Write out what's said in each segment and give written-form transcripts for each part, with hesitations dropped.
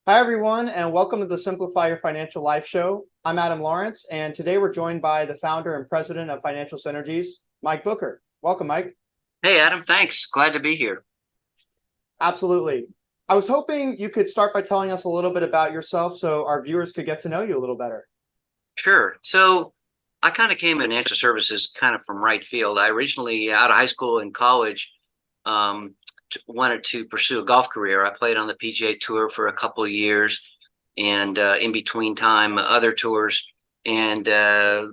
Hi, everyone, and welcome to the Simplify Your Financial Life show. I'm Adam Lawrence, and today we're joined by the founder and president of Financial Synergies, Mike Booker. Welcome, Mike. Hey, Adam, thanks. Glad to be here. Absolutely. I was hoping you could start by telling us a little bit about yourself so our viewers could get to know you a little better. Sure. So I kind of came in financial services kind of from right field. I originally, out of high school and college, wanted to pursue a golf career. I played on the PGA Tour for a couple of years and in between time, other tours. And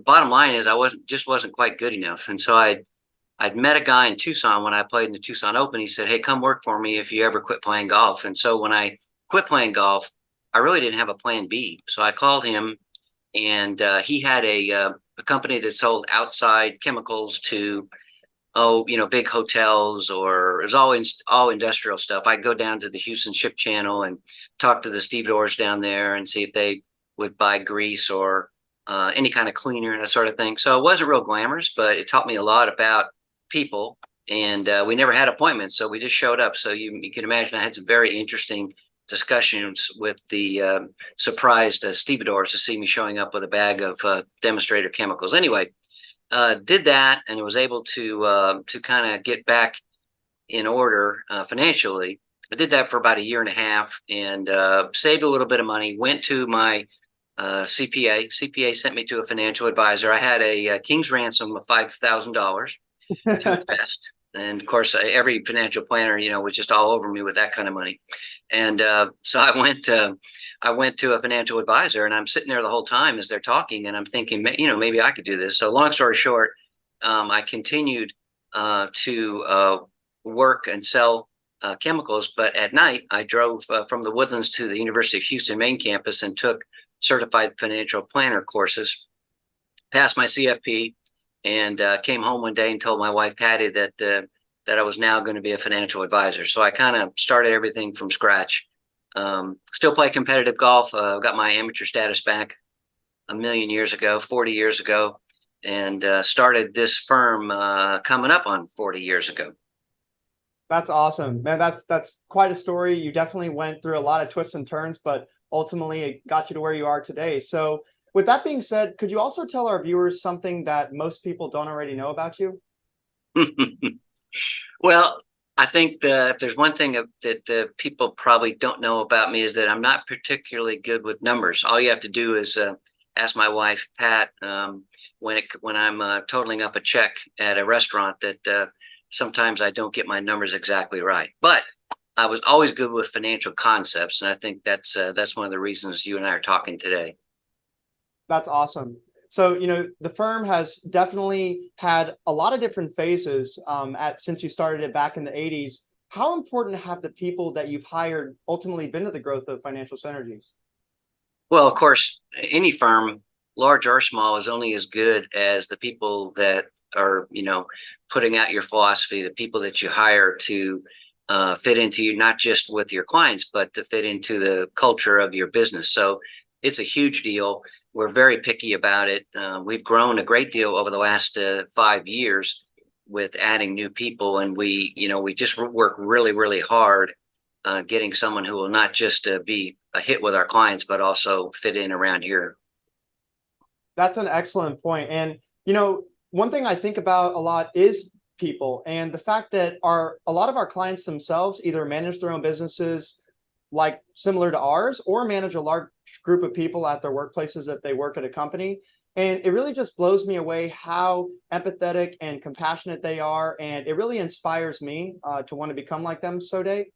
bottom line is I wasn't quite good enough. And so I'd met a guy in Tucson when I played in the Tucson Open. He said, "Hey, come work for me if you ever quit playing golf." And so when I quit playing golf, I really didn't have a plan B. So I called him, and he had a company that sold outside chemicals to big hotels, or it was all industrial stuff. I'd go down to the Houston Ship Channel and talk to the stevedores down there and see if they would buy grease or any kind of cleaner and that sort of thing. So it wasn't real glamorous, but it taught me a lot about people. And we never had appointments, so we just showed up. So you can imagine I had some very interesting discussions with the surprised stevedores to see me showing up with a bag of demonstrator chemicals. Anyway, did that, and was able to kind of get back in order financially. I did that for about a year and a half, and saved a little bit of money. Went to my CPA. CPA sent me to a financial advisor. I had a king's ransom of $5,000 to invest. And of course, every financial planner, was just all over me with that kind of money. And so I went to a financial advisor, and I'm sitting there the whole time as they're talking, and I'm thinking, maybe I could do this. So long story short, I continued to work and sell chemicals. But at night, I drove from the Woodlands to the University of Houston main campus and took certified financial planner courses, passed my CFP, and came home one day and told my wife Patty that I was now going to be a financial advisor. So I kind of started everything from scratch. Still play competitive golf. Got my amateur status back a million years ago, 40 years ago, and started this firm coming up on 40 years ago. That's awesome, man. That's quite a story. You definitely went through a lot of twists and turns, but ultimately it got you to where you are today. So with that being said, could you also tell our viewers something that most people don't already know about you? Well, I think if there's one thing that people probably don't know about me is that I'm not particularly good with numbers. All you have to do is ask my wife, Pat, when I'm totaling up a check at a restaurant, that sometimes I don't get my numbers exactly right. But I was always good with financial concepts, and I think that's one of the reasons you and I are talking today. That's awesome. So, the firm has definitely had a lot of different phases since you started it back in the 80s. How important have the people that you've hired ultimately been to the growth of Financial Synergies? Well, of course, any firm, large or small, is only as good as the people that are, putting out your philosophy, the people that you hire to fit into you, not just with your clients, but to fit into the culture of your business. So it's a huge deal. We're very picky about it. We've grown a great deal over the last 5 years with adding new people, and we just work really, really hard getting someone who will not just be a hit with our clients, but also fit in around here. That's an excellent point. And, one thing I think about a lot is people, and the fact that a lot of our clients themselves either manage their own businesses like similar to ours, or manage a large group of people at their workplaces if they work at a company. And it really just blows me away how empathetic and compassionate they are. And it really inspires me to want to become like them someday.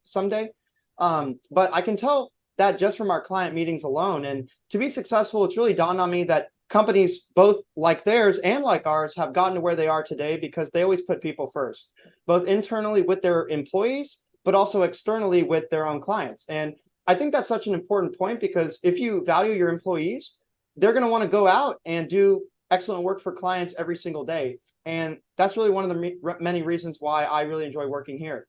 But I can tell that just from our client meetings alone. And to be successful, it's really dawned on me that companies, both like theirs and like ours, have gotten to where they are today because they always put people first, both internally with their employees, but also externally with their own clients. And I think that's such an important point, because if you value your employees, they're going to want to go out and do excellent work for clients every single day. And that's really one of the many reasons why I really enjoy working here.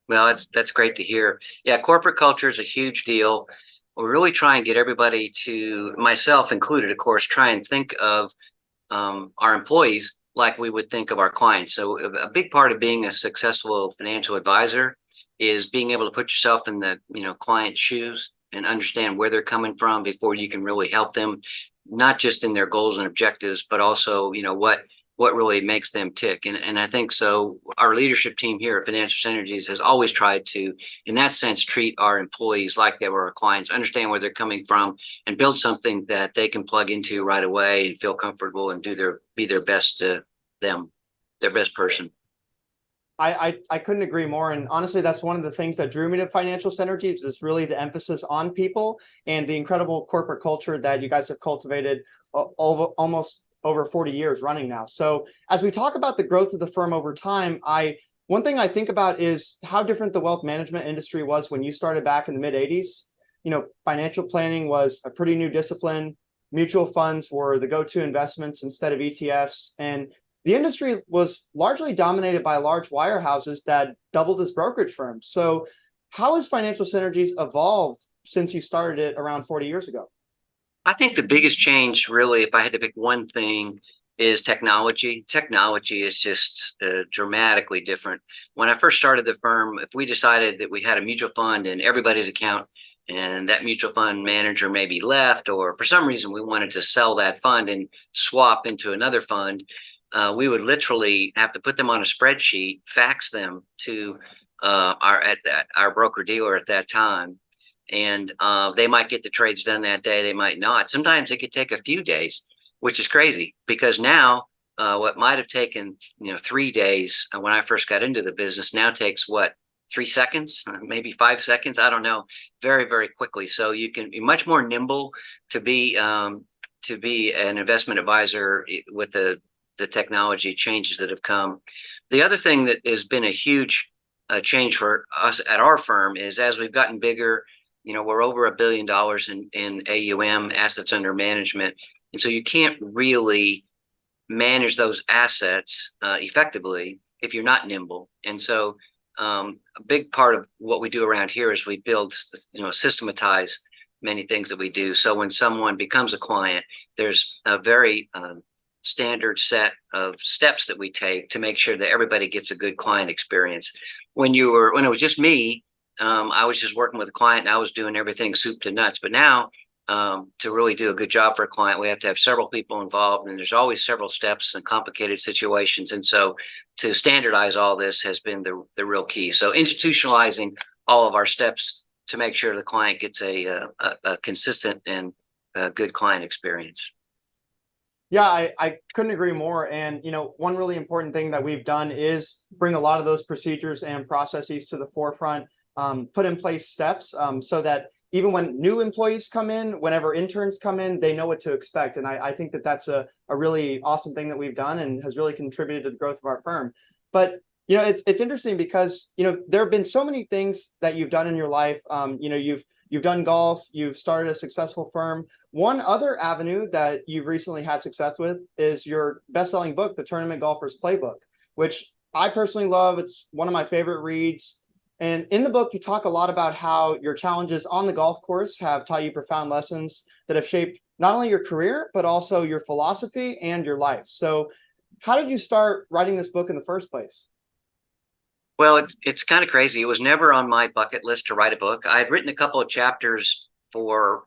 Well, that's great to hear. Yeah, corporate culture is a huge deal. We really try and get everybody to, myself included, of course, try and think of our employees like we would think of our clients. So a big part of being a successful financial advisor is being able to put yourself in the client's shoes and understand where they're coming from before you can really help them, not just in their goals and objectives, but also, what really makes them tick. And I think so. Our leadership team here at Financial Synergies has always tried to, in that sense, treat our employees like they were our clients, understand where they're coming from, and build something that they can plug into right away and feel comfortable and be their best their best person. I couldn't agree more. And honestly, that's one of the things that drew me to Financial Synergies is really the emphasis on people and the incredible corporate culture that you guys have cultivated almost over 40 years running now. So as we talk about the growth of the firm over time, one thing I think about is how different the wealth management industry was when you started back in the mid 80s. Financial planning was a pretty new discipline. Mutual funds were the go-to investments instead of ETFs. And the industry was largely dominated by large wirehouses that doubled as brokerage firms. So how has Financial Synergies evolved since you started it around 40 years ago? I think the biggest change, really, if I had to pick one thing, is technology. Technology is just dramatically different. When I first started the firm, if we decided that we had a mutual fund in everybody's account and that mutual fund manager maybe left, or for some reason we wanted to sell that fund and swap into another fund, we would literally have to put them on a spreadsheet, fax them to our broker dealer at that time. And they might get the trades done that day, they might not. Sometimes it could take a few days, which is crazy, because now what might have taken 3 days when I first got into the business now takes 3 seconds, maybe 5 seconds, I don't know, very, very quickly. So you can be much more nimble to be an investment advisor with the technology changes that have come. The other thing that has been a huge change for us at our firm is, as we've gotten bigger, we're over $1 billion in AUM, assets under management. And so you can't really manage those assets effectively if you're not nimble. And so a big part of what we do around here is we build, systematize many things that we do. So when someone becomes a client, there's a very standard set of steps that we take to make sure that everybody gets a good client experience. When it was just me, I was just working with a client and I was doing everything soup to nuts. But now, to really do a good job for a client, we have to have several people involved, and there's always several steps and complicated situations. And so to standardize all this has been the real key. So institutionalizing all of our steps to make sure the client gets a consistent and good client experience. Yeah, I couldn't agree more. And, one really important thing that we've done is bring a lot of those procedures and processes to the forefront, put in place steps so that even when new employees come in, whenever interns come in, they know what to expect. And I think that that's a really awesome thing that we've done and has really contributed to the growth of our firm. But, it's interesting because, there have been so many things that you've done in your life. You've done golf, you've started a successful firm. One other avenue that you've recently had success with is your best-selling book, The Tournament Golfer's Playbook, which I personally love. It's one of my favorite reads. And in the book, you talk a lot about how your challenges on the golf course have taught you profound lessons that have shaped not only your career, but also your philosophy and your life. So how did you start writing this book in the first place? Well, it's kind of crazy. It was never on my bucket list to write a book. I had written a couple of chapters for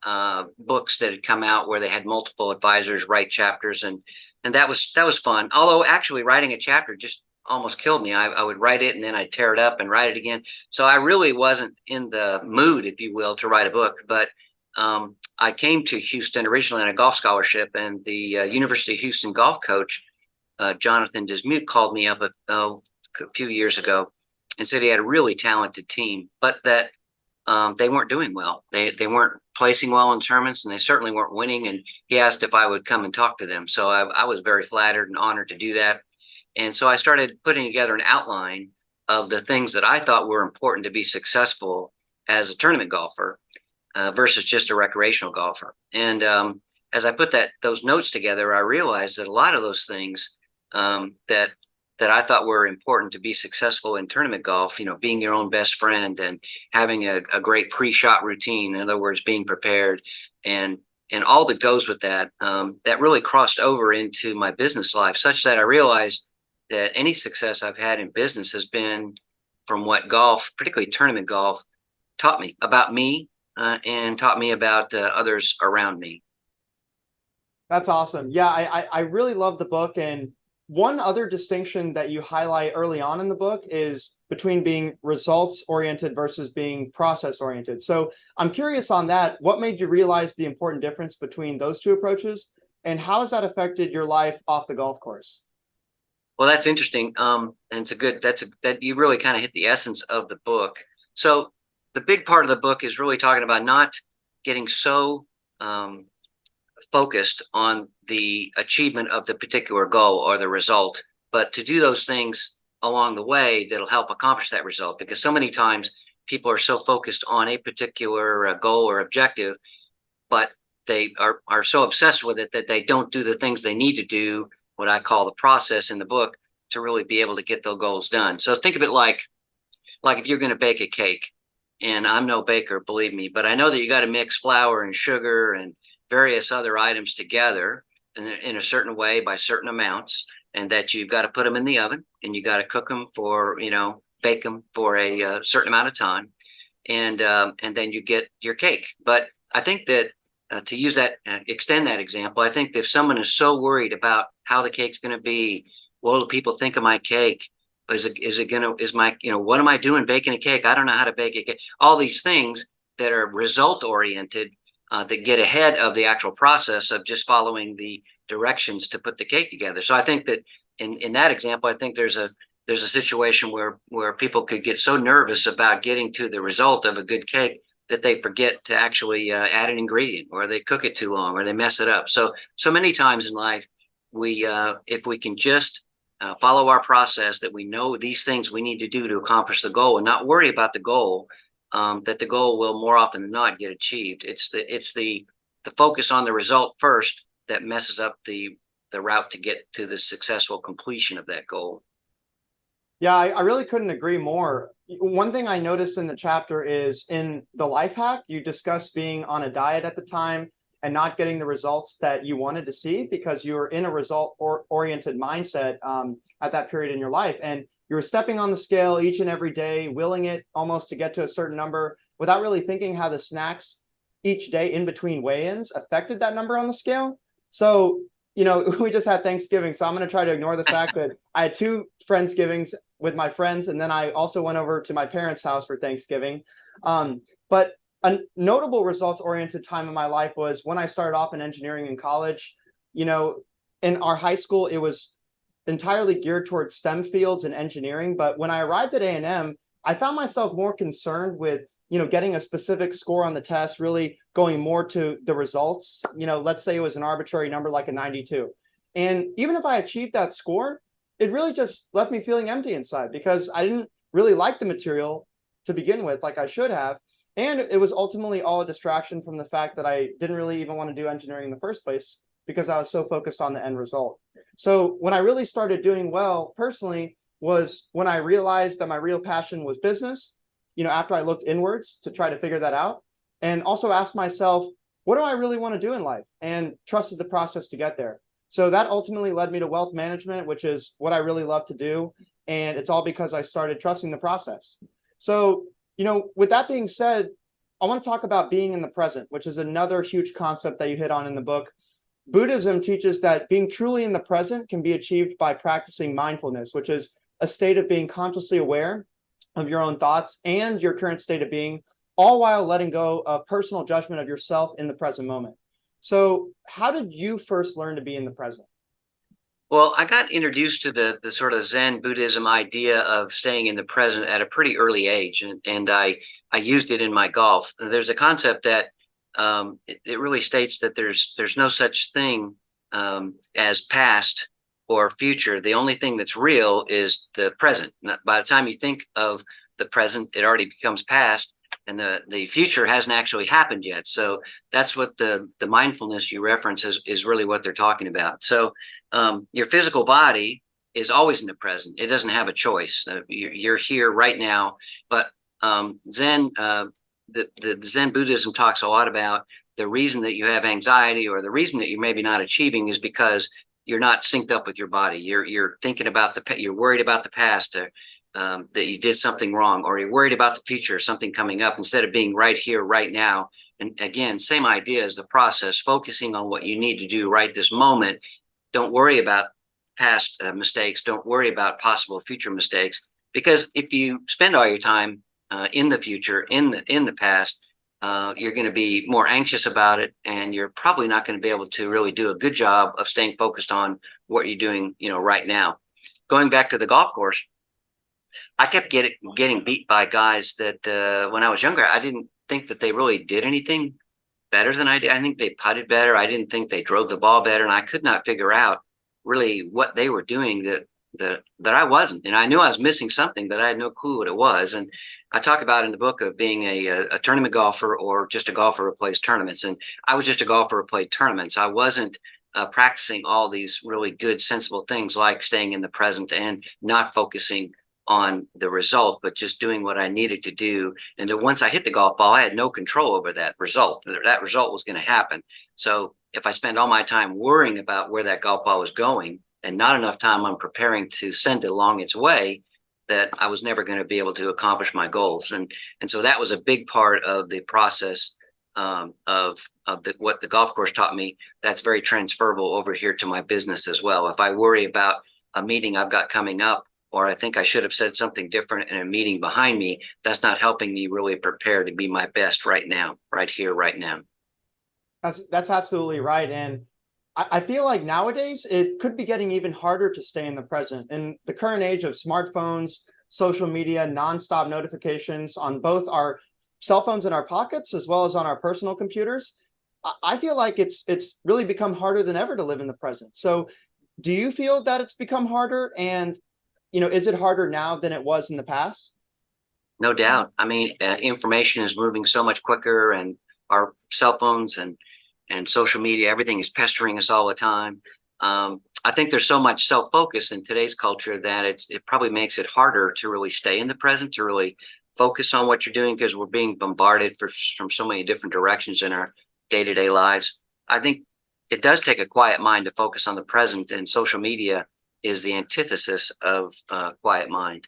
books that had come out where they had multiple advisors write chapters, and that was fun. Although actually writing a chapter just almost killed me. I would write it and then I'd tear it up and write it again. So I really wasn't in the mood, if you will, to write a book. But I came to Houston originally on a golf scholarship, and the University of Houston golf coach, Jonathan Dismute, called me up a few years ago and said he had a really talented team, but that they weren't doing well. They weren't placing well in tournaments, and they certainly weren't winning. And he asked if I would come and talk to them. So I was very flattered and honored to do that. And so I started putting together an outline of the things that I thought were important to be successful as a tournament golfer versus just a recreational golfer. And as I put those notes together, I realized that a lot of those things that I thought were important to be successful in tournament golf, being your own best friend and having a great pre-shot routine, in other words, being prepared, and all that goes with that, that really crossed over into my business life, such that I realized that any success I've had in business has been from what golf, particularly tournament golf, taught me about me, and taught me about others around me. That's awesome. Yeah, I really love the book. And one other distinction that you highlight early on in the book is between being results oriented versus being process oriented. So I'm curious on that. What made you realize the important difference between those two approaches, and how has that affected your life off the golf course? Well, that's interesting. And it's a good, that you really kind of hit the essence of the book. So the big part of the book is really talking about not getting so focused on the achievement of the particular goal or the result, but to do those things along the way that'll help accomplish that result. Because so many times people are so focused on a particular goal or objective, but they are so obsessed with it that they don't do the things they need to do, what I call the process in the book, to really be able to get those goals done. So think of it like if you're going to bake a cake, and I'm no baker, believe me, but I know that you got to mix flour and sugar and various other items together in a certain way by certain amounts, and that you've got to put them in the oven and you got to cook them for, bake them for a certain amount of time, and then you get your cake. But I think that to use that, extend that example, I think that if someone is so worried about how the cake's going to be, what do people think of my cake? What am I doing baking a cake? I don't know how to bake a cake. All these things that are result oriented, that get ahead of the actual process of just following the directions to put the cake together. So I think that in that example, I think there's a situation where people could get so nervous about getting to the result of a good cake that they forget to actually add an ingredient, or they cook it too long, or they mess it up. So many times in life, if we can just follow our process, that we know these things we need to do to accomplish the goal, and not worry about the goal, that the goal will more often than not get achieved. It's the focus on the result first that messes up the route to get to the successful completion of that goal. Yeah, I really couldn't agree more. One thing I noticed in the chapter is in the life hack, you discussed being on a diet at the time and not getting the results that you wanted to see because you were in a result-oriented mindset at that period in your life. And you were stepping on the scale each and every day, willing it almost to get to a certain number without really thinking how the snacks each day in between weigh-ins affected that number on the scale. So, we just had Thanksgiving, so I'm going to try to ignore the fact that I had 2 Friendsgivings with my friends, and then I also went over to my parents' house for Thanksgiving. But a notable results-oriented time in my life was when I started off in engineering in college. In our high school, it was entirely geared towards STEM fields and engineering. But when I arrived at A&M, I found myself more concerned with, getting a specific score on the test, really going more to the results. Let's say it was an arbitrary number like a 92. And even if I achieved that score, it really just left me feeling empty inside because I didn't really like the material to begin with, like I should have. And it was ultimately all a distraction from the fact that I didn't really even want to do engineering in the first place because I was so focused on the end result. So when I really started doing well personally was when I realized that my real passion was business, after I looked inwards to try to figure that out, and also asked myself, what do I really want to do in life? And trusted the process to get there. So that ultimately led me to wealth management, which is what I really love to do. And it's all because I started trusting the process. So, with that being said, I want to talk about being in the present, which is another huge concept that you hit on in the book. Buddhism teaches that being truly in the present can be achieved by practicing mindfulness, which is a state of being consciously aware of your own thoughts and your current state of being, all while letting go of personal judgment of yourself in the present moment. So how did you first learn to be in the present? Well, I got introduced to the sort of Zen Buddhism idea of staying in the present at a pretty early age, and I used it in my golf. There's a concept that it really states that there's no such thing as past or future. The only thing that's real is the present. By the time you think of the present, it already becomes past, and the future hasn't actually happened yet. So that's what the mindfulness you reference is really what they're talking about. So your physical body is always in the present. It doesn't have a choice. You're here right now. But Zen, the Zen Buddhism talks a lot about the reason that you have anxiety, or the reason that you're maybe not achieving, is because you're not synced up with your body. You're thinking about you're worried about the past, that you did something wrong, or you're worried about the future, something coming up, instead of being right here, right now. And again, same idea as the process, focusing on what you need to do right this moment. Don't worry about past mistakes. Don't worry about possible future mistakes, because if you spend all your time in the future, in the past, you're going to be more anxious about it, and you're probably not going to be able to really do a good job of staying focused on what you're doing, right now. Going back to the golf course, I kept getting beat by guys that when I was younger, I didn't think that they really did anything better than I did. I think they putted better. I didn't think they drove the ball better, and I could not figure out really what they were doing that I wasn't. And I knew I was missing something, but I had no clue what it was. And I talk about in the book of being a tournament golfer, or just a golfer who plays tournaments. And I was just a golfer who played tournaments. I wasn't practicing all these really good, sensible things like staying in the present and not focusing on the result, but just doing what I needed to do. And then once I hit the golf ball, I had no control over that result. That result was going to happen. So if I spend all my time worrying about where that golf ball was going, and not enough time on preparing to send it along its way, that I was never going to be able to accomplish my goals. And so that was a big part of the process what the golf course taught me. That's very transferable over here to my business as well. If I worry about a meeting I've got coming up, or I think I should have said something different in a meeting behind me, that's not helping me really prepare to be my best right now, right here, right now. That's absolutely right. And I feel like nowadays it could be getting even harder to stay in the present. In the current age of smartphones, social media, nonstop notifications on both our cell phones in our pockets as well as on our personal computers, I feel like it's really become harder than ever to live in the present. So do you feel that it's become harder? And is it harder now than it was in the past? No doubt. I mean, information is moving so much quicker, and our cell phones and social media, everything is pestering us all the time. I think there's so much self-focus in today's culture that it probably makes it harder to really stay in the present, to really focus on what you're doing, because we're being bombarded from so many different directions in our day-to-day lives. I think it does take a quiet mind to focus on the present, and social media is the antithesis of quiet mind.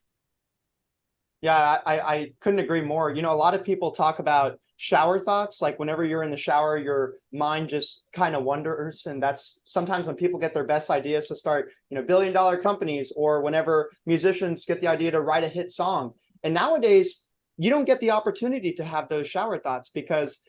Yeah, I couldn't agree more. A lot of people talk about shower thoughts, like whenever you're in the shower, your mind just kind of wanders. And that's sometimes when people get their best ideas to start, billion-dollar companies, or whenever musicians get the idea to write a hit song. And nowadays, you don't get the opportunity to have those shower thoughts because,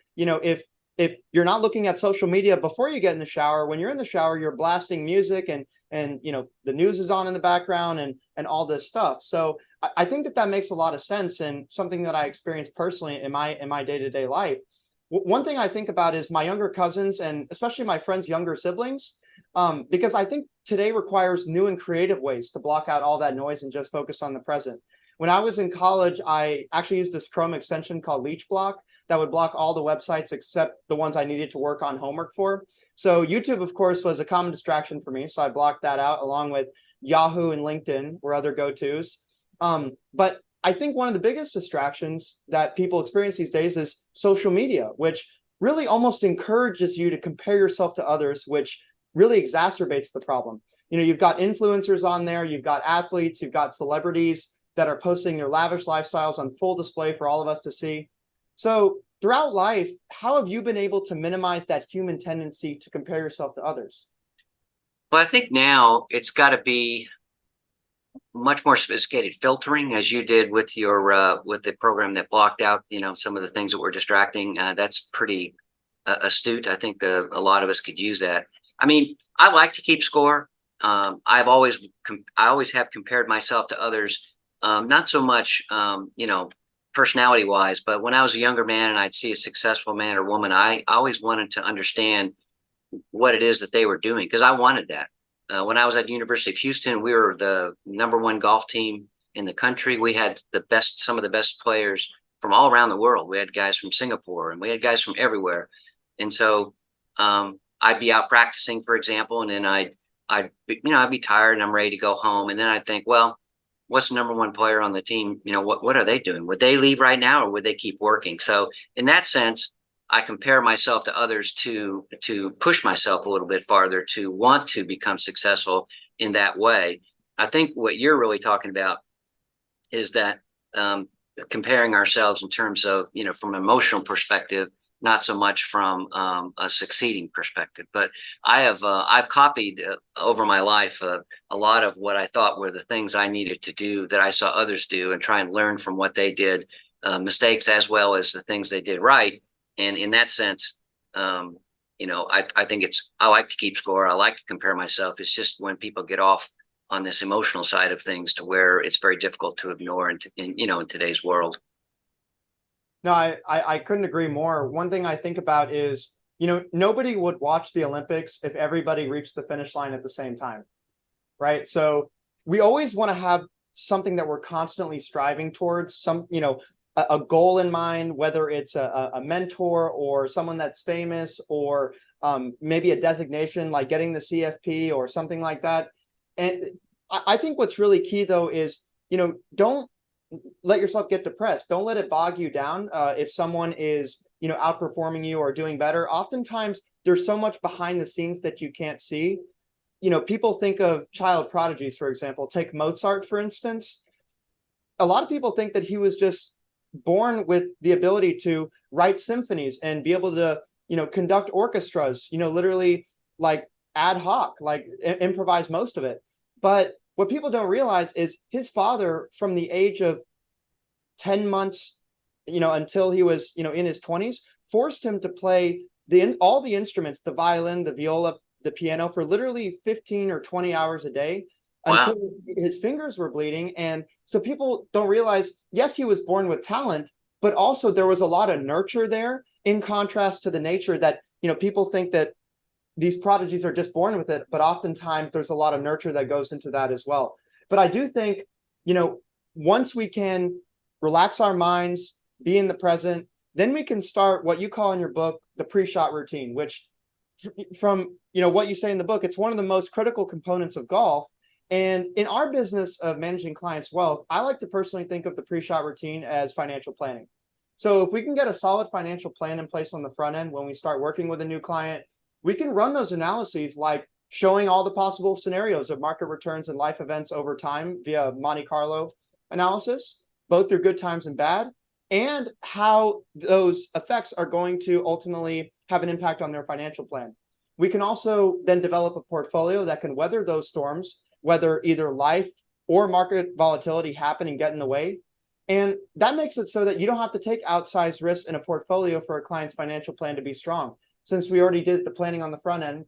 if you're not looking at social media before you get in the shower, when you're in the shower, you're blasting music and the news is on in the background and all this stuff. So I think that makes a lot of sense, and something that I experienced personally in my day-to-day life. One thing I think about is my younger cousins, and especially my friends' younger siblings, because I think today requires new and creative ways to block out all that noise and just focus on the present. When I was in college, I actually used this Chrome extension called Leech Block that would block all the websites except the ones I needed to work on homework for. So YouTube, of course, was a common distraction for me. So I blocked that out, along with Yahoo and LinkedIn were other go-tos. But I think one of the biggest distractions that people experience these days is social media, which really almost encourages you to compare yourself to others, which really exacerbates the problem. You've got influencers on there, you've got athletes, you've got celebrities that are posting their lavish lifestyles on full display for all of us to see. So throughout life, how have you been able to minimize that human tendency to compare yourself to others? Well, I think now it's got to be much more sophisticated filtering, as you did with your with the program that blocked out some of the things that were distracting. That's pretty astute. I think a lot of us could use that. I mean, I like to keep score. I always have compared myself to others, not so much personality wise, but when I was a younger man and I'd see a successful man or woman, I always wanted to understand what it is that they were doing, because I wanted that. When I was at University of Houston, we were the #1 golf team in the country. We had some of the best players from all around the world. We had guys from Singapore, and we had guys from everywhere. And so I'd be out practicing, for example, and then I'd be tired and I'm ready to go home. And then I think, well, what's the #1 player on the team? What are they doing? Would they leave right now, or would they keep working? So in that sense, I compare myself to others to push myself a little bit farther, to want to become successful in that way. I think what you're really talking about is that comparing ourselves in terms of, from an emotional perspective, not so much from a succeeding perspective. But I've copied over my life a lot of what I thought were the things I needed to do that I saw others do, and try and learn from what they did, mistakes as well as the things they did right. And in that sense, I think I like to keep score. I like to compare myself. It's just when people get off on this emotional side of things to where it's very difficult to ignore in today's world. No, I couldn't agree more. One thing I think about is, nobody would watch the Olympics if everybody reached the finish line at the same time, right? So we always want to have something that we're constantly striving towards, a goal in mind, whether it's a mentor or someone that's famous, or maybe a designation like getting the CFP or something like that. And I think what's really key though is, don't let yourself get depressed. Don't let it bog you down. If someone is, outperforming you or doing better, oftentimes there's so much behind the scenes that you can't see. People think of child prodigies, for example. Take Mozart, for instance. A lot of people think that he was just born with the ability to write symphonies and be able to, conduct orchestras, literally like ad hoc, like improvise most of it. But what people don't realize is his father, from the age of 10 months, until he was, in his 20s, forced him to play all the instruments, the violin, the viola, the piano, for literally 15 or 20 hours a day. Wow. Until his fingers were bleeding. And so people don't realize, yes, he was born with talent, but also there was a lot of nurture there, in contrast to the nature that, people think that these prodigies are just born with it, but oftentimes there's a lot of nurture that goes into that as well. But I do think, once we can relax our minds, be in the present, then we can start what you call in your book the pre-shot routine, which from, what you say in the book, it's one of the most critical components of golf. And in our business of managing clients' wealth, I like to personally think of the pre-shot routine as financial planning. So if we can get a solid financial plan in place on the front end when we start working with a new client, we can run those analyses, like showing all the possible scenarios of market returns and life events over time via Monte Carlo analysis, both through good times and bad, and how those effects are going to ultimately have an impact on their financial plan. We can also then develop a portfolio that can weather those storms, whether either life or market volatility happen and get in the way. And that makes it so that you don't have to take outsized risks in a portfolio for a client's financial plan to be strong. Since we already did the planning on the front end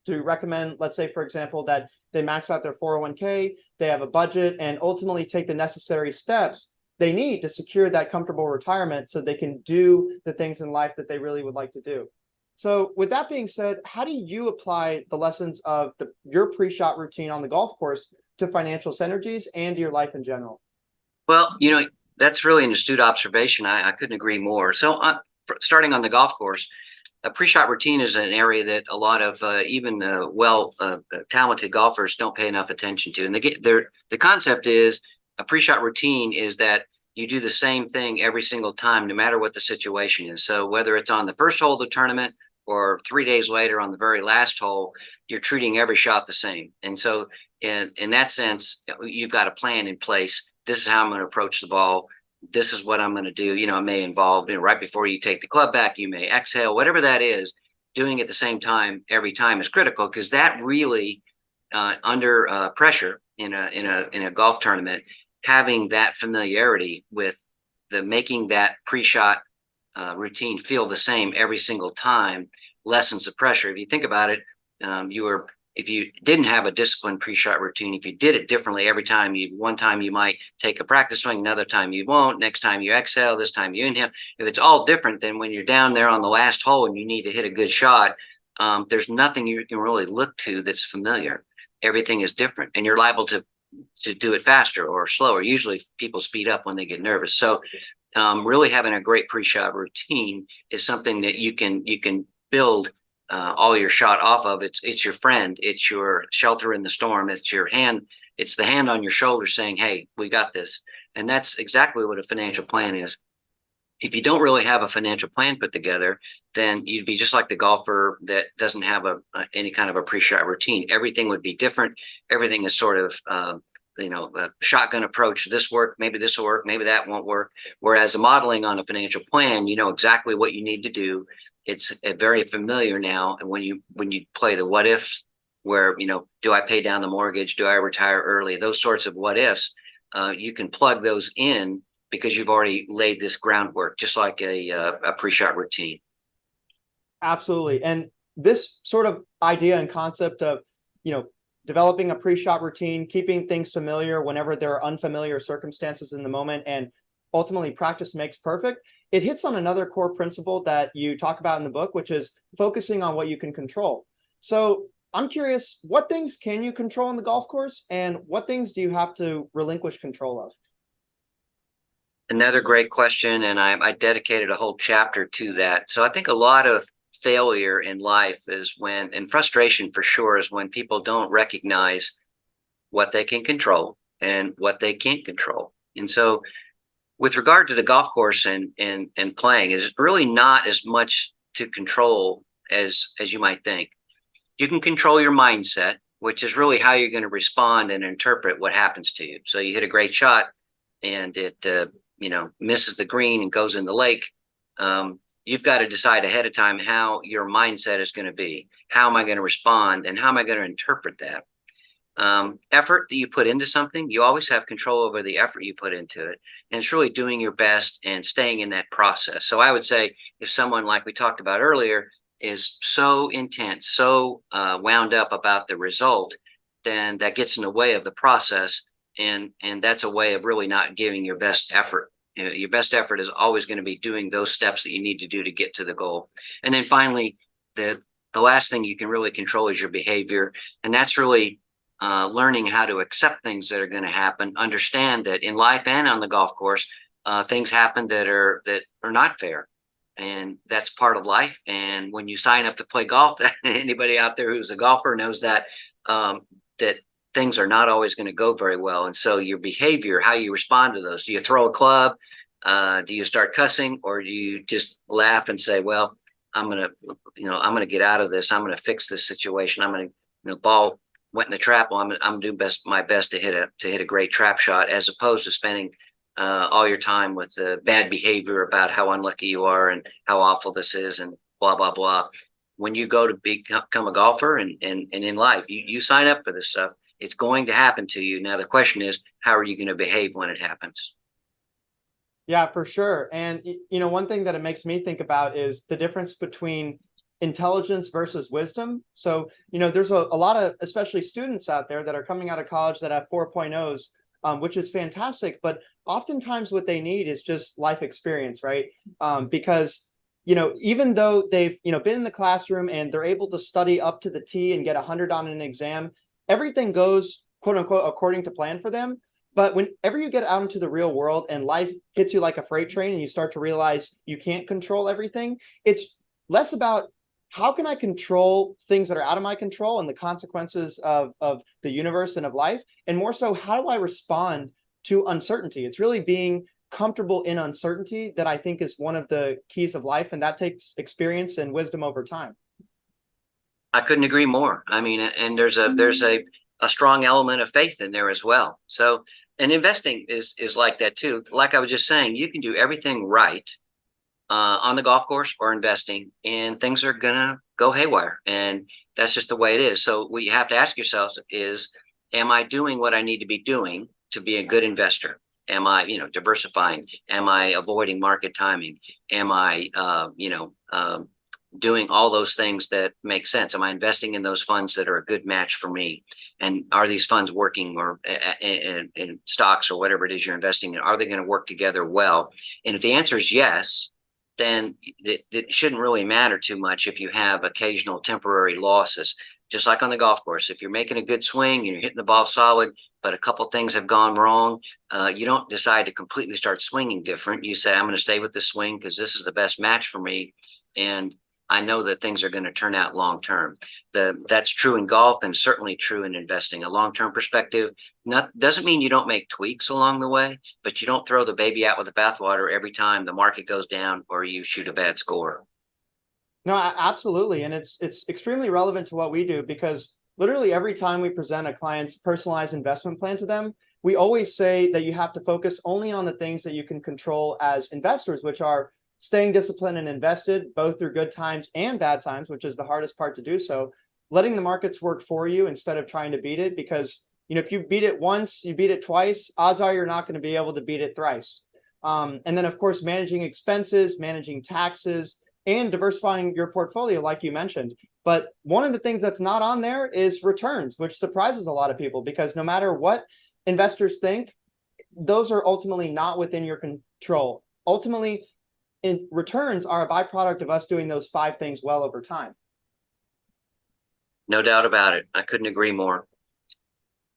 to recommend, let's say, for example, that they max out their 401k, they have a budget, and ultimately take the necessary steps they need to secure that comfortable retirement so they can do the things in life that they really would like to do. So with that being said, how do you apply the lessons of your pre-shot routine on the golf course to financial synergies and your life in general? Well, that's really an astute observation. I couldn't agree more. So starting on the golf course, a pre-shot routine is an area that a lot of even talented golfers don't pay enough attention to. And the concept is, a pre-shot routine is that you do the same thing every single time, no matter what the situation is. So whether it's on the first hole of the tournament or 3 days later on the very last hole, you're treating every shot the same. And so in that sense, you've got a plan in place. This is how I'm going to approach the ball. This is what I'm going to do. It may involve, right before you take the club back, you may exhale, whatever that is. Doing it at the same time every time is critical, because that really, under pressure in a golf tournament, having that familiarity with making that pre-shot routine feel the same every single time lessens the pressure. If you think about it, if you didn't have a disciplined pre-shot routine, if you did it differently every time, one time you might take a practice swing, another time you won't, next time you exhale, this time you inhale. If it's all different, then when you're down there on the last hole and you need to hit a good shot, there's nothing you can really look to that's familiar. Everything is different, and you're liable to do it faster or slower. Usually people speed up when they get nervous. So really having a great pre-shot routine is something that you can build all your shot off of. It's your friend. It's your shelter in the storm. It's your hand. It's the hand on your shoulder saying, hey, we got this. And that's exactly what a financial plan is. If you don't really have a financial plan put together, then you'd be just like the golfer that doesn't have any kind of a pre-shot routine. Everything would be different. Everything is sort of a shotgun approach. This work, maybe this will work, maybe that won't work. Whereas a modeling on a financial plan, you know exactly what you need to do. It's very familiar now. And when you play the what ifs, where do I pay down the mortgage? Do I retire early? Those sorts of what ifs, you can plug those in because you've already laid this groundwork, just like a pre-shot routine. Absolutely. And this sort of idea and concept of, developing a pre-shot routine, keeping things familiar whenever there are unfamiliar circumstances in the moment, and ultimately practice makes perfect. It hits on another core principle that you talk about in the book, which is focusing on what you can control. So I'm curious, what things can you control on the golf course, and what things do you have to relinquish control of? Another great question, and I dedicated a whole chapter to that. So I think a lot of failure in life is when, and frustration for sure, is when people don't recognize what they can control and what they can't control. And so with regard to the golf course and playing, is really not as much to control as you might think. You can control your mindset, which is really how you're going to respond and interpret what happens to you. So you hit a great shot and it misses the green and goes in the lake. You've got to decide ahead of time how your mindset is going to be. How am I going to respond, and how am I going to interpret that? Effort that you put into something, you always have control over the effort you put into it. And it's really doing your best and staying in that process. So I would say if someone, like we talked about earlier, is so intense, so wound up about the result, then that gets in the way of the process. And that's a way of really not giving your best effort. Your best effort is always going to be doing those steps that you need to do to get to the goal. And then finally, the last thing you can really control is your behavior. And that's really learning how to accept things that are going to happen, understand that in life and on the golf course, things happen that are not fair. And that's part of life. And when you sign up to play golf, anybody out there who's a golfer knows that that things are not always going to go very well. And so your behavior, how you respond to those, do you throw a club? Do you start cussing, or do you just laugh and say, well, I'm going to get out of this. I'm going to fix this situation. I'm going to, ball went in the trap. Well, I'm doing my best to hit a great trap shot, as opposed to spending all your time with bad behavior about how unlucky you are and how awful this is and blah, blah, blah. When you go to become a golfer and in life, you sign up for this stuff. It's going to happen to you. Now, the question is, how are you going to behave when it happens? Yeah, for sure. And, one thing that it makes me think about is the difference between intelligence versus wisdom. So, there's a lot of, especially students out there that are coming out of college that have 4.0s, which is fantastic. But oftentimes what they need is just life experience, right? Because, even though they've, been in the classroom and they're able to study up to the T and get 100 on an exam, everything goes, quote unquote, according to plan for them. But whenever you get out into the real world and life hits you like a freight train and you start to realize you can't control everything, it's less about how can I control things that are out of my control and the consequences of the universe and of life, and more so, how do I respond to uncertainty? It's really being comfortable in uncertainty that I think is one of the keys of life, and that takes experience and wisdom over time. I couldn't agree more. I mean, and there's a strong element of faith in there as well. So, and investing is like that too. Like I was just saying, you can do everything right on the golf course or investing, and things are gonna go haywire, and that's just the way it is. So what you have to ask yourself is, am I doing what I need to be doing to be a good investor? Am I, diversifying? Am I avoiding market timing? Am I, doing all those things that make sense? Am I investing in those funds that are a good match for me? And are these funds working, or in stocks or whatever it is you're investing in? Are they going to work together well? And if the answer is yes, then it shouldn't really matter too much if you have occasional temporary losses. Just like on the golf course, if you're making a good swing and you're hitting the ball solid, but a couple things have gone wrong, you don't decide to completely start swinging different. You say, I'm going to stay with this swing because this is the best match for me, and I know that things are going to turn out long term. That's true in golf, and certainly true in investing. A long term perspective doesn't mean you don't make tweaks along the way, but you don't throw the baby out with the bathwater every time the market goes down or you shoot a bad score. No, absolutely. And it's extremely relevant to what we do, because literally every time we present a client's personalized investment plan to them, we always say that you have to focus only on the things that you can control as investors, which are staying disciplined and invested both through good times and bad times, which is the hardest part to do. So letting the markets work for you instead of trying to beat it, because if you beat it once, you beat it twice, odds are you're not going to be able to beat it thrice. And then, of course, managing expenses, managing taxes, and diversifying your portfolio, like you mentioned. But one of the things that's not on there is returns, which surprises a lot of people, because no matter what investors think, those are ultimately not within your control. Ultimately, returns are a byproduct of us doing those 5 things well over time. No doubt about it. I couldn't agree more.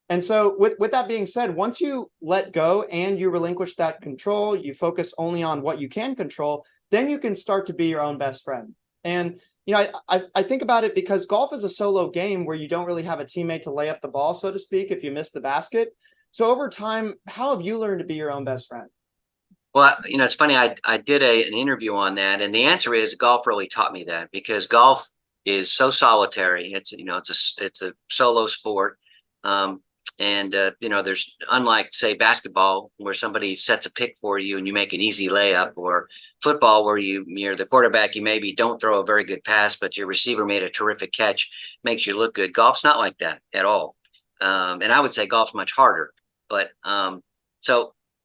And so with that being said, once you let go and you relinquish that control, you focus only on what you can control, then you can start to be your own best friend. And I think about it because golf is a solo game where you don't really have a teammate to lay up the ball, so to speak, if you miss the basket. So over time, how have you learned to be your own best friend? Well, it's funny. I did an interview on that, and the answer is golf really taught me that, because golf is so solitary. It's a solo sport. There's, unlike, say, basketball, where somebody sets a pick for you and you make an easy layup, or football, where you're the quarterback, you maybe don't throw a very good pass, but your receiver made a terrific catch, makes you look good. Golf's not like that at all. And I would say golf's much harder. But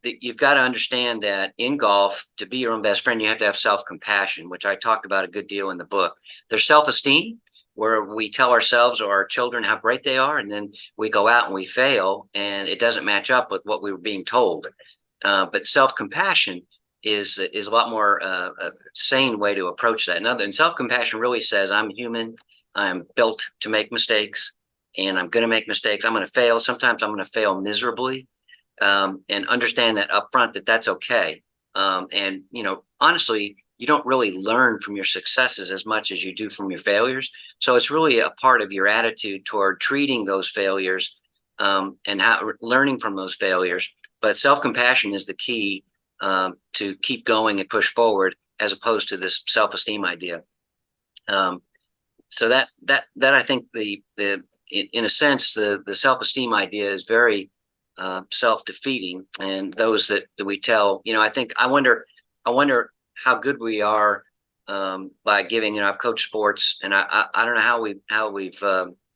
you've got to understand that in golf, to be your own best friend, you have to have self-compassion, which I talked about a good deal in the book. There's self-esteem, where we tell ourselves or our children how great they are, and then we go out and we fail, and it doesn't match up with what we were being told. But self-compassion is a lot more a sane way to approach that. And self-compassion really says, I'm human, I'm built to make mistakes, and I'm going to make mistakes. I'm going to fail. Sometimes I'm going to fail miserably, and understand that up front, that's okay. Honestly, you don't really learn from your successes as much as you do from your failures. So it's really a part of your attitude toward treating those failures, and learning from those failures. But self-compassion is the key to keep going and push forward, as opposed to this self-esteem idea. So that I think in a sense, the self-esteem idea is very self-defeating. And those that we tell, I wonder how good we are by giving. I've coached sports, and I don't know how we've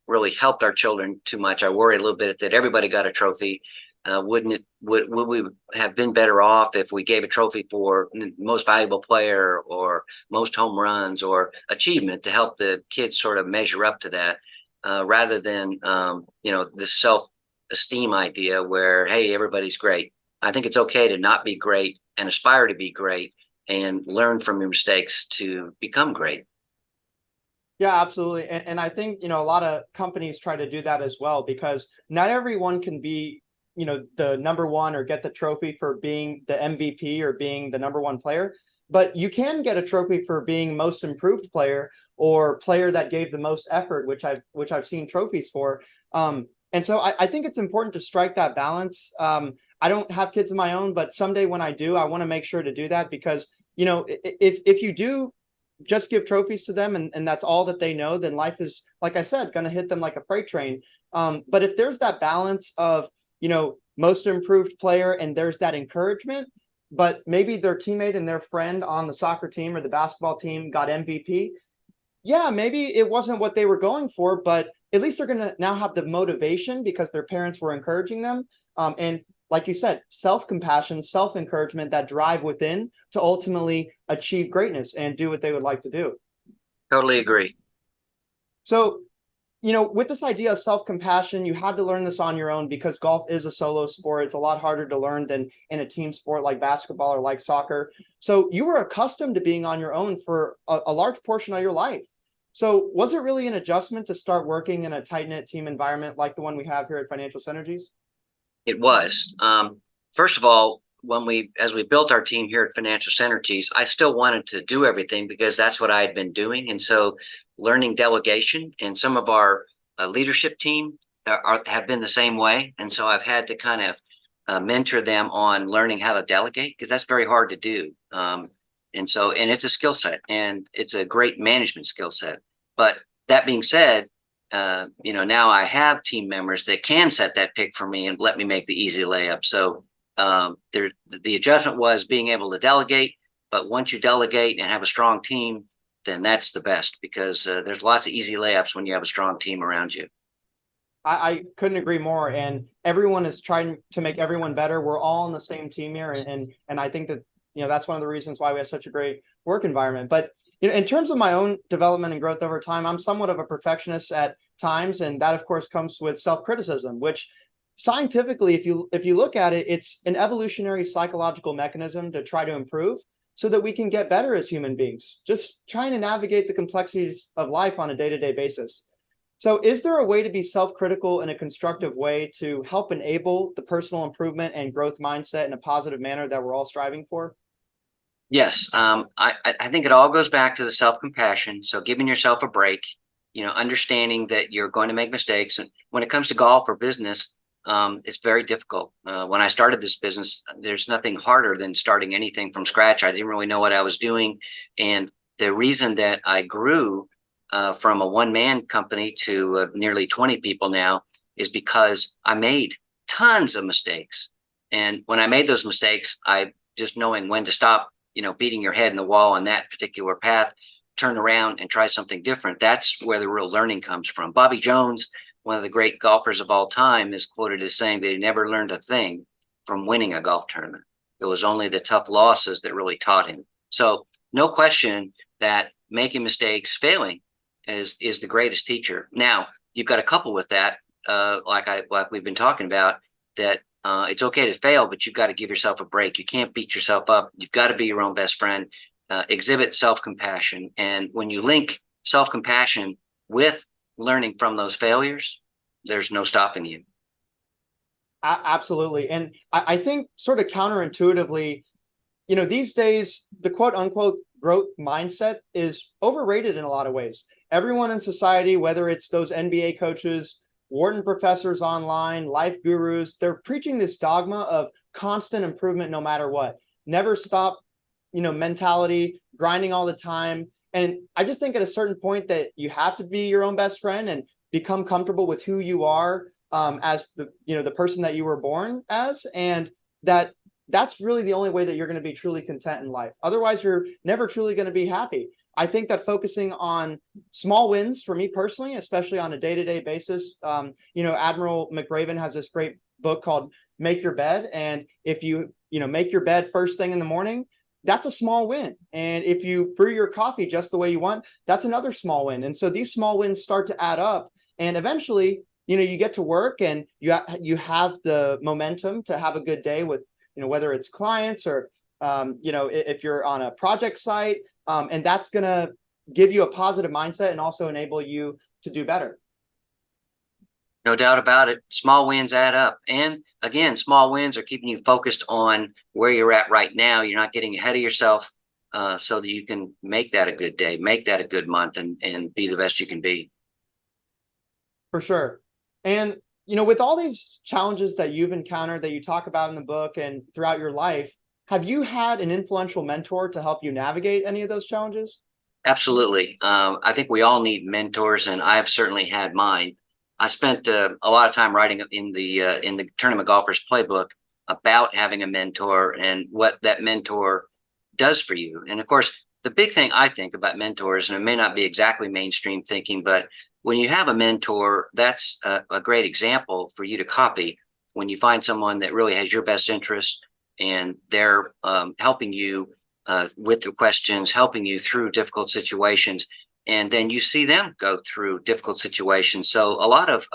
really helped our children too much. I worry a little bit that everybody got a trophy. Would we have been better off if we gave a trophy for the most valuable player, or most home runs, or achievement, to help the kids sort of measure up to that, rather than this self-esteem idea where, hey, everybody's great. I think it's okay to not be great and aspire to be great, and learn from your mistakes to become great. Yeah, absolutely. And I think, a lot of companies try to do that as well, because not everyone can be, the number one or get the trophy for being the MVP or being the number one player. But you can get a trophy for being most improved player, or player that gave the most effort, which I've seen trophies for. And so I think it's important to strike that balance. I don't have kids of my own, but someday when I do, I want to make sure to do that, because if you do just give trophies to them and that's all that they know, then life is, like I said, going to hit them like a freight train. But if there's that balance of, most improved player, and there's that encouragement, but maybe their teammate and their friend on the soccer team or the basketball team got MVP. Yeah, maybe it wasn't what they were going for, but at least they're going to now have the motivation because their parents were encouraging them. And like you said, self-compassion, self-encouragement, that drive within to ultimately achieve greatness and do what they would like to do. Totally agree. So, with this idea of self-compassion, you had to learn this on your own, because golf is a solo sport. It's a lot harder to learn than in a team sport like basketball or like soccer. So you were accustomed to being on your own for a large portion of your life. So was it really an adjustment to start working in a tight-knit team environment like the one we have here at Financial Synergies? It was. First of all, as we built our team here at Financial Synergies, I still wanted to do everything, because that's what I had been doing. And so learning delegation, and some of our leadership team have been the same way. And so I've had to kind of mentor them on learning how to delegate, because that's very hard to do. And it's a skill set, and it's a great management skill set. But that being said, now I have team members that can set that pick for me and let me make the easy layup. So the adjustment was being able to delegate, but once you delegate and have a strong team, then that's the best, because there's lots of easy layups when you have a strong team around you. I couldn't agree more. And everyone is trying to make everyone better. We're all on the same team here. And I think that, that's one of the reasons why we have such a great work environment. But, in terms of my own development and growth over time, I'm somewhat of a perfectionist at times. And that, of course, comes with self-criticism, which scientifically, if you look at it, it's an evolutionary psychological mechanism to try to improve so that we can get better as human beings, just trying to navigate the complexities of life on a day-to-day basis. So is there a way to be self-critical in a constructive way to help enable the personal improvement and growth mindset in a positive manner that we're all striving for? Yes, I think it all goes back to the self-compassion. So giving yourself a break, understanding that you're going to make mistakes. And when it comes to golf or business, it's very difficult. When I started this business, there's nothing harder than starting anything from scratch. I didn't really know what I was doing. And the reason that I grew from a one-man company to nearly 20 people now is because I made tons of mistakes. And when I made those mistakes, I just knowing when to stop, beating your head in the wall on that particular path, turn around and try something different. That's where the real learning comes from. Bobby Jones, one of the great golfers of all time, is quoted as saying that he never learned a thing from winning a golf tournament. It was only the tough losses that really taught him. So no question that making mistakes, failing is the greatest teacher. Now, you've got to couple with that, like we've been talking about, that it's okay to fail, but you've got to give yourself a break. You can't beat yourself up. You've got to be your own best friend. Exhibit self-compassion. And when you link self-compassion with learning from those failures, there's no stopping you. Absolutely. And I think sort of counterintuitively, these days, the quote unquote growth mindset is overrated in a lot of ways. Everyone in society, whether it's those NBA coaches, Wharton professors online, life gurus, they're preaching this dogma of constant improvement no matter what. Never stop, mentality, grinding all the time. And I just think at a certain point that you have to be your own best friend and become comfortable with who you are as the person that you were born as, and that's really the only way that you're going to be truly content in life. Otherwise, you're never truly going to be happy. I think that focusing on small wins for me personally, especially on a day-to-day basis, Admiral McRaven has this great book called Make Your Bed. And if you make your bed first thing in the morning, that's a small win. And if you brew your coffee just the way you want, that's another small win. And so these small wins start to add up. And eventually, you get to work and you have the momentum to have a good day with, whether it's clients or, if you're on a project site, and that's going to give you a positive mindset and also enable you to do better. No doubt about it. Small wins add up. And again, small wins are keeping you focused on where you're at right now. You're not getting ahead of yourself so that you can make that a good day, make that a good month, and be the best you can be. For sure. And, with all these challenges that you've encountered that you talk about in the book and throughout your life, have you had an influential mentor to help you navigate any of those challenges? Absolutely. I think we all need mentors, and I've certainly had mine. I spent a lot of time writing in the Tournament Golfers Playbook about having a mentor and what that mentor does for you. And of course, the big thing I think about mentors, and it may not be exactly mainstream thinking, but when you have a mentor, that's a great example for you to copy. When you find someone that really has your best interest and they're helping you with the questions, helping you through difficult situations, and then you see them go through difficult situations. So a lot of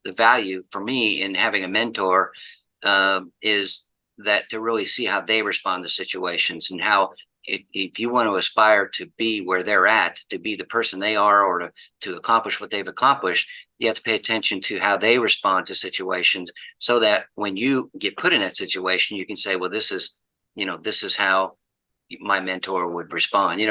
the value for me in having a mentor is that to really see how they respond to situations, and how if you want to aspire to be where they're at, to be the person they are, or to accomplish what they've accomplished, you have to pay attention to how they respond to situations, so that when you get put in that situation, you can say, well, this is how my mentor would respond.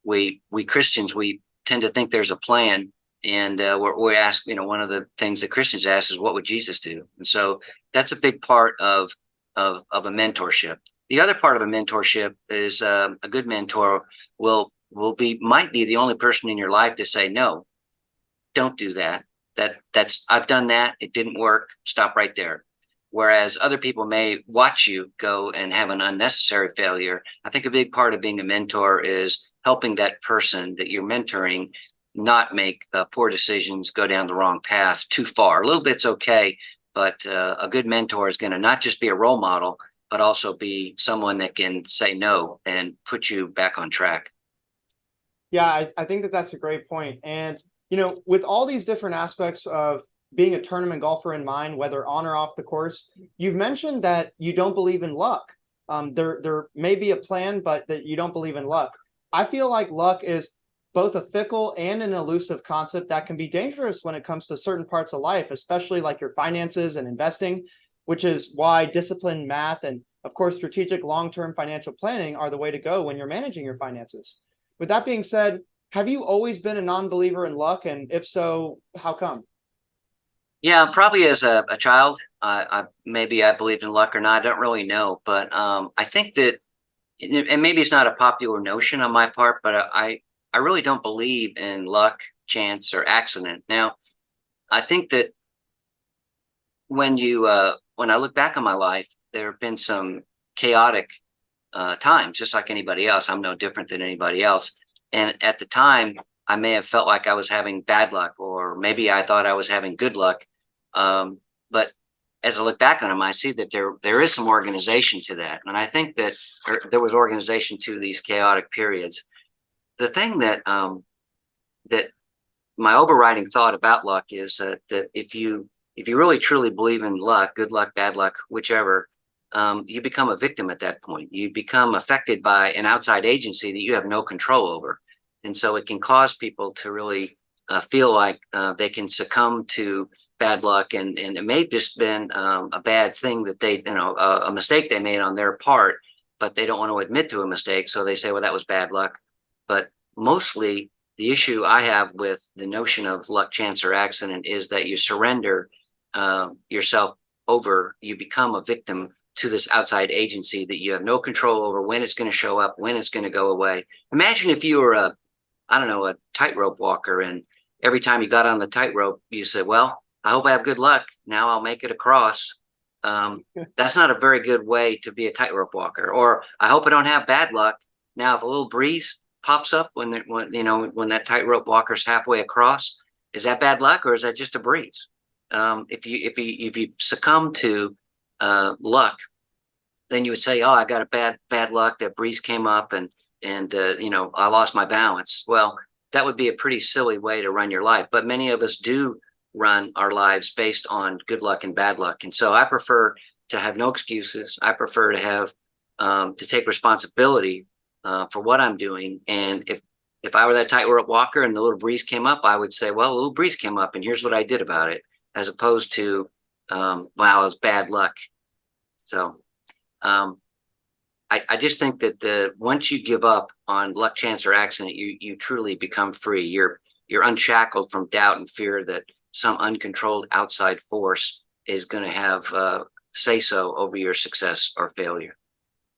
We Christians, we tend to think there's a plan, and we ask, one of the things that Christians ask is, what would Jesus do? And so that's a big part of a mentorship. The other part of a mentorship is a good mentor might be the only person in your life to say, no, don't do that. I've done that. It didn't work. Stop right there. Whereas other people may watch you go and have an unnecessary failure. I think a big part of being a mentor is helping that person that you're mentoring not make poor decisions, go down the wrong path too far. A little bit's okay, but a good mentor is going to not just be a role model, but also be someone that can say no and put you back on track. Yeah, I think that that's a great point. And, with all these different aspects of being a tournament golfer in mind, whether on or off the course, you've mentioned that you don't believe in luck. There may be a plan, but that you don't believe in luck. I feel like luck is both a fickle and an elusive concept that can be dangerous when it comes to certain parts of life, especially like your finances and investing, which is why discipline, math, and of course, strategic long-term financial planning are the way to go when you're managing your finances. With that being said, have you always been a non-believer in luck? And if so, how come? Yeah, probably as a child, maybe I believed in luck or not. I don't really know, but I think that, and maybe it's not a popular notion on my part, but I really don't believe in luck, chance, or accident. Now, I think that when I look back on my life, there have been some chaotic times, just like anybody else. I'm no different than anybody else. And at the time, I may have felt like I was having bad luck, or maybe I thought I was having good luck. But as I look back on them, I see that there is some organization to that, and I think that there was organization to these chaotic periods. The thing that my overriding thought about luck is that if you really truly believe in luck, good luck, bad luck, whichever, you become a victim at that point. You become affected by an outside agency that you have no control over. And so it can cause people to really feel like they can succumb to bad luck. And it may have just been a bad thing that a mistake they made on their part, but they don't want to admit to a mistake. So they say, well, that was bad luck. But mostly the issue I have with the notion of luck, chance, or accident is that you surrender yourself over, you become a victim to this outside agency that you have no control over when it's going to show up, when it's going to go away. Imagine if you were a tightrope walker, and every time you got on the tightrope, you said, well, I hope I have good luck. Now I'll make it across. That's not a very good way to be a tightrope walker. Or I hope I don't have bad luck. Now, if a little breeze pops up when that tightrope walker's halfway across, is that bad luck or is that just a breeze? If you succumb to luck, then you would say, oh, I got a bad luck. That breeze came up and I lost my balance. Well, that would be a pretty silly way to run your life. But many of us do run our lives based on good luck and bad luck. And so I prefer to have no excuses. I prefer to have to take responsibility for what I'm doing. And if I were that tightrope walker and the little breeze came up, I would say, well, a little breeze came up and here's what I did about it, as opposed to, wow, it was bad luck. So I just think that once you give up on luck, chance, or accident, you truly become free. You're unshackled from doubt and fear that some uncontrolled outside force is going to have say so over your success or failure.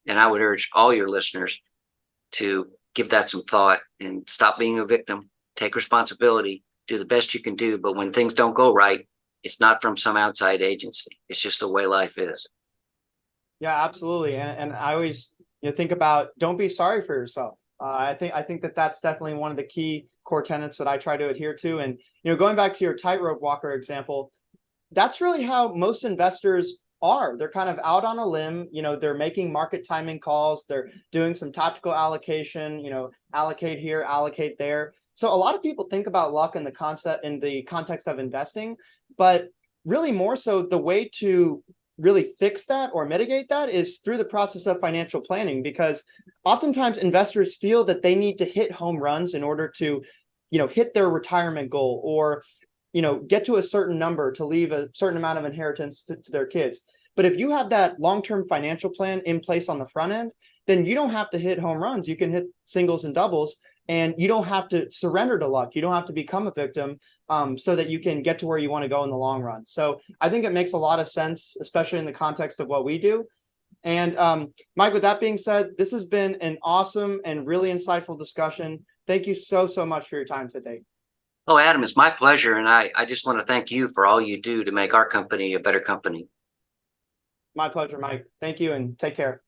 And I would urge all your listeners to give that some thought and stop being a victim. Take responsibility. Do the best you can do. But when things don't go right, it's not from some outside agency. It's just the way life is. Yeah, absolutely. And I always think about, don't be sorry for yourself. I think that that's definitely one of the key core tenets that I try to adhere to. And going back to your tightrope walker example, that's really how most investors are. They're kind of out on a limb. They're making market timing calls. They're doing some tactical allocation. Allocate here, allocate there. So a lot of people think about luck in the context of investing, but really more so the way to really fix that or mitigate that is through the process of financial planning, because oftentimes investors feel that they need to hit home runs in order to, hit their retirement goal or, get to a certain number to leave a certain amount of inheritance to their kids. But if you have that long-term financial plan in place on the front end, then you don't have to hit home runs. You can hit singles and doubles, and you don't have to surrender to luck. You don't have to become a victim so that you can get to where you want to go in the long run. So I think it makes a lot of sense, especially in the context of what we do. And Mike, with that being said, this has been an awesome and really insightful discussion. Thank you so much for your time today. Oh, Adam, it's my pleasure. And I just want to thank you for all you do to make our company a better company. My pleasure, Mike. Thank you and take care.